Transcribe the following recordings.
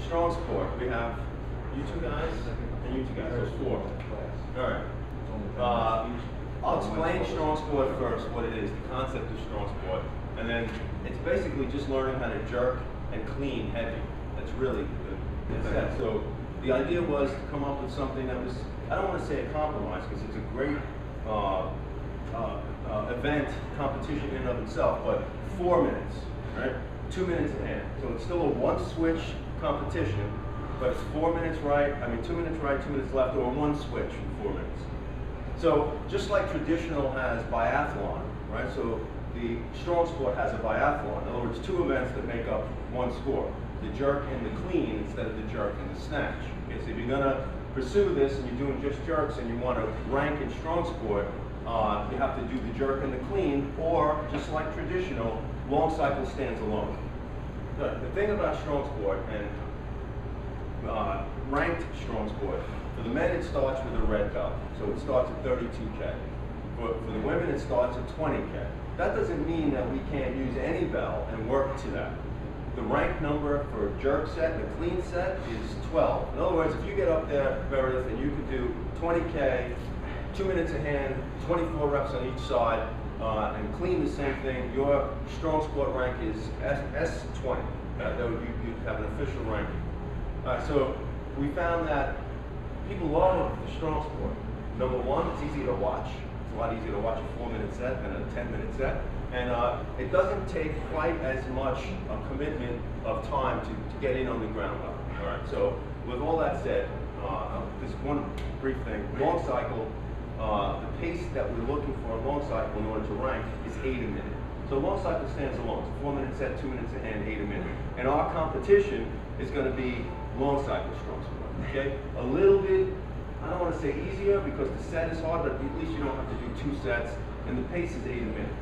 StrongSport, we have you two guys and you two guys, so it's 4. All right. I'll explain StrongSport first, what it is, the concept of StrongSport, and then it's basically just learning how to jerk and clean heavy. That's really the set. So the idea was to come up with something that was, I don't want to say a compromise because it's a great event, competition in and of itself, but 4 minutes, right? 2 minutes a hand. So it's still a one switch competition, but it's 4 minutes right, 2 minutes right, 2 minutes left, or one switch in 4 minutes. So just like traditional has biathlon, right? So the StrongSport has a biathlon. In other words, 2 events that make up one score. The jerk and the clean instead of the jerk and the snatch. Okay, so if you're gonna pursue this and you're doing just jerks and you want to rank in StrongSport, you have to do the jerk and the clean, or just like traditional, long cycle stands alone. The thing about StrongSport and ranked StrongSport, for the men it starts with a red belt, so it starts at 32K. For the women it starts at 20K. That doesn't mean that we can't use any bell and work to that. The rank number for a jerk set and a clean set is 12. In other words, if you get up there, Meredith, and you could do 20K, 2 minutes a hand, 24 reps on each side, and clean the same thing, your StrongSport rank is S20. You'd have an official ranking. So we found that people love the StrongSport. Number one, it's easy to watch. It's a lot easier to watch a 4-minute set than a 10-minute set. And it doesn't take quite as much a commitment of time to get in on the ground level. All right. So with all that said, just one brief thing. Long cycle, the pace that we're looking for a long cycle in order to rank is 8 a minute. So long cycle stands alone. It's a 4-minute set, 2 minutes a hand, 8 a minute. And our competition is going to be long cycle StrongSport. Okay, a little bit. I don't want to say easier because the set is hard, but at least you don't have to do 2 sets, and the pace is 8 a minute.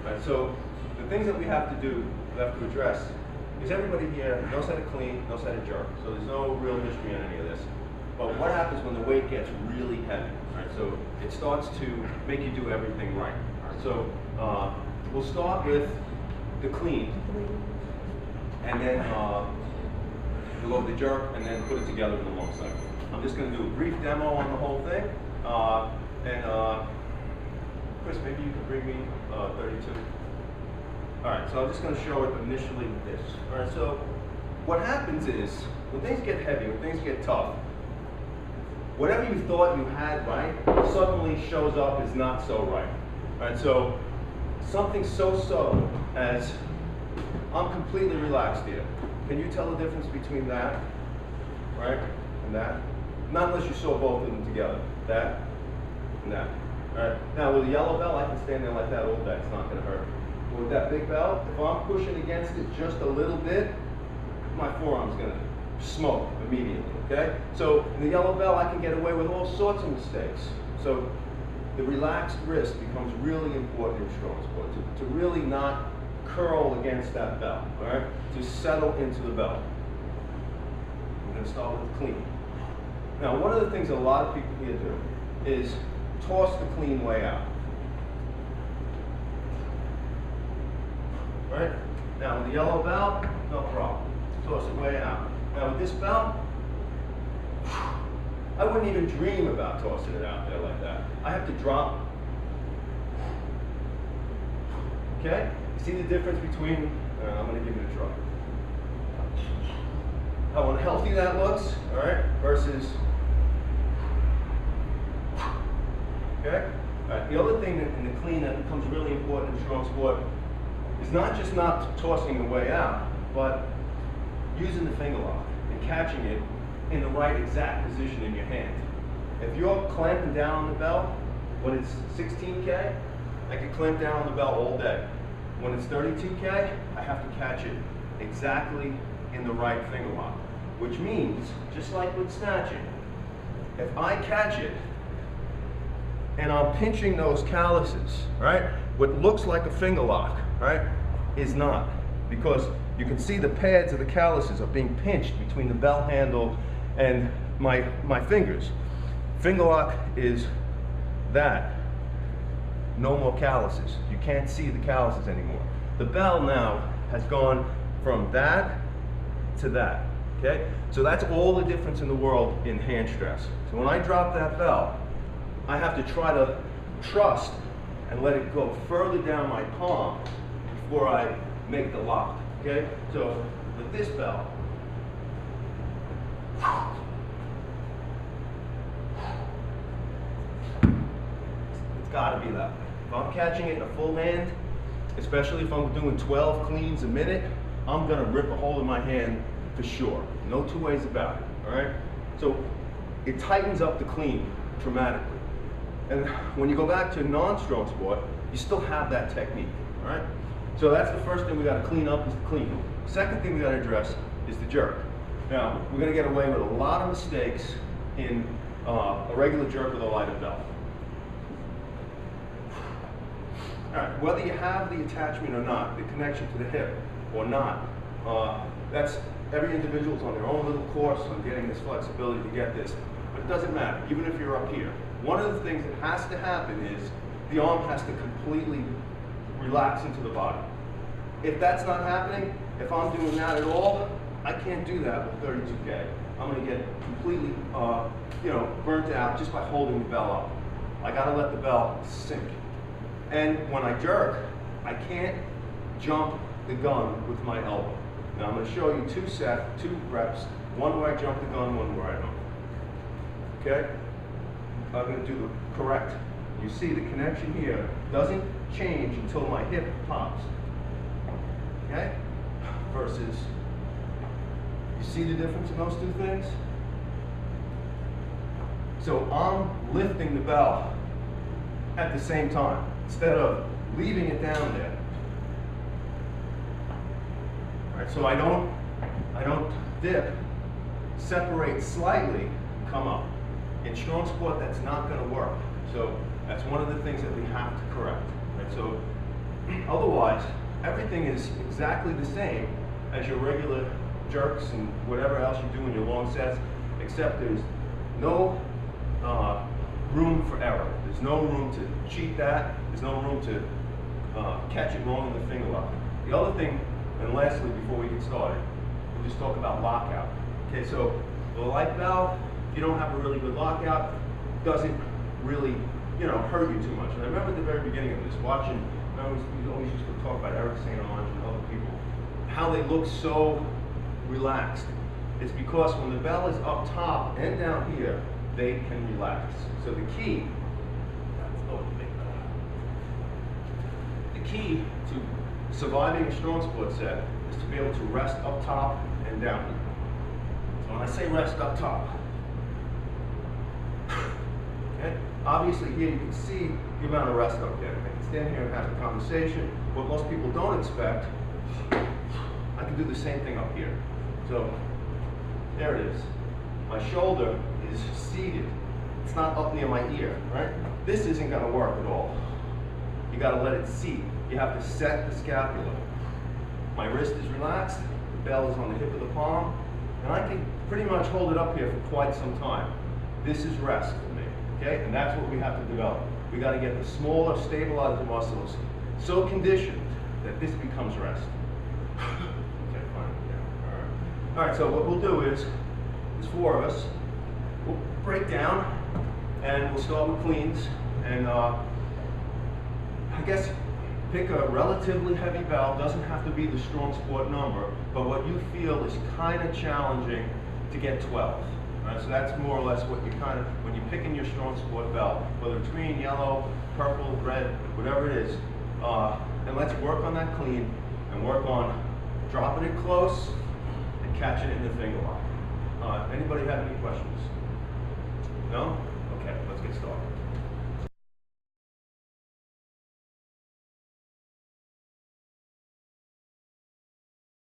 Right, so the things that we have to do, we have to address, is everybody here knows how to clean, knows how to jerk. So there's no real mystery on any of this. But what happens when the weight gets really heavy? Right, so it starts to make you do everything right. So we'll start with the clean, and then we'll go to the jerk, and then put it together in the long cycle. I'm just going to do a brief demo on the whole thing, and Chris, maybe you can bring me 32. All right, so I'm just going to show it initially with this. All right, so what happens is, when things get heavy, when things get tough, whatever you thought you had right suddenly shows up as not so right. All right, so something so subtle as I'm completely relaxed here. Can you tell the difference between that, right, and that? Not unless you saw both of them together. That and that. All right. Now with a yellow bell, I can stand there like that all day. It's not going to hurt. But with that big bell, if I'm pushing against it just a little bit, my forearm's going to smoke immediately. Okay. So in the yellow bell, I can get away with all sorts of mistakes. So the relaxed wrist becomes really important in StrongSport to really not curl against that bell. All right. To settle into the bell. I'm going to start with the clean. Now, one of the things a lot of people here do is toss the clean way out. Right? Now, with the yellow belt, no problem. Toss it way out. Now, with this belt, I wouldn't even dream about tossing it out there like that. I have to drop. Okay? You see the difference between, I'm going to give it a try. How unhealthy that looks, all right, versus, okay? All right, the other thing in the clean that becomes really important in StrongSport is not just not tossing the way out, but using the finger lock and catching it in the right exact position in your hand. If you're clamping down on the bell when it's 16K, I can clamp down on the bell all day. When it's 32K, I have to catch it exactly in the right finger lock, which means, just like with snatching, if I catch it and I'm pinching those calluses, right, what looks like a finger lock, right, is not, because you can see the pads of the calluses are being pinched between the bell handle and my fingers. Finger lock is that. No more calluses. You can't see the calluses anymore. The bell now has gone from that to that. okay? So that's all the difference in the world in hand stress. So when I drop that bell, I have to try to trust and let it go further down my palm before I make the lock, okay? So with this bell, it's gotta be that way. If I'm catching it in a full hand, especially if I'm doing 12 cleans a minute, I'm gonna rip a hole in my hand for sure. No two ways about it, all right? So it tightens up the clean dramatically. And when you go back to non-strong sport, you still have that technique, all right? So that's the first thing we gotta clean up is the clean. Second thing we gotta address is the jerk. Now, we're gonna get away with a lot of mistakes in a regular jerk with a lighter belt. All right, whether you have the attachment or not, the connection to the hip or not, that's every individual's on their own little course on getting this flexibility to get this, but it doesn't matter, even if you're up here. One of the things that has to happen is the arm has to completely relax into the body. If that's not happening, if I'm doing that at all, I can't do that with 32K. I'm gonna get completely burnt out just by holding the bell up. I gotta let the bell sink. And when I jerk, I can't jump the gun with my elbow. Now I'm gonna show you two reps, one where I jump the gun, one where I don't. Okay? I'm gonna do the correct. You see the connection here doesn't change until my hip pops. Okay? Versus, you see the difference in those two things? So I'm lifting the bell at the same time, instead of leaving it down there. All right, so I don't dip, separate slightly, come up. In strong sport, that's not going to work. So that's one of the things that we have to correct. Right? So otherwise, everything is exactly the same as your regular jerks and whatever else you do in your long sets, except there's no room for error. There's no room to cheat that. There's no room to catch it wrong in the finger lock. The other thing, and lastly, before we get started, we'll just talk about lockout. Okay, so the light bell, if you don't have a really good lockout, doesn't really, hurt you too much. And I remember at the very beginning of this, watching, we always used to talk about Eric St. Ange and other people, how they look so relaxed. It's because when the bell is up top and down here, they can relax. So the key, to surviving a strong sport set is to be able to rest up top and down here. So when I say rest up top, okay, obviously here you can see the amount of rest I'm getting. I can stand here and have a conversation. What most people don't expect, I can do the same thing up here. So there it is. My shoulder is seated. It's not up near my ear, right? This isn't going to work at all. You got to let it seat. You have to set the scapula. My wrist is relaxed. The bell is on the hip of the palm. And I can pretty much hold it up here for quite some time. This is rest for me, okay? And that's what we have to develop. We got to get the smaller stabilizer muscles so conditioned that this becomes rest. Okay, fine. Yeah. All right, so what we'll do is, there's four of us. We'll break down and we'll start with cleans. And I guess pick a relatively heavy bell. Doesn't have to be the strong sport number, but what you feel is kind of challenging to get 12. Right? So that's more or less what you when you're picking your strong sport bell, whether it's green, yellow, purple, red, whatever it is. And let's work on that clean and work on dropping it close and catching it in the finger lock. Anybody have any questions? No? Okay, let's get started.